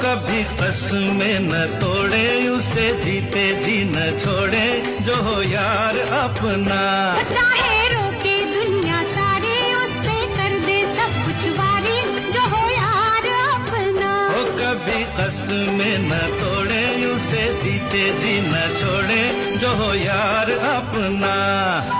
कभी कसमें न तोड़े, उसे जीते जी न छोड़े, जो हो यार अपना। चाहे रोके दुनिया सारी, उस पे कर दे सब कुछ वारी, जो हो यार अपना। ओ कभी कसमें न तोड़े, उसे जीते जी न छोड़े, जो हो यार अपना।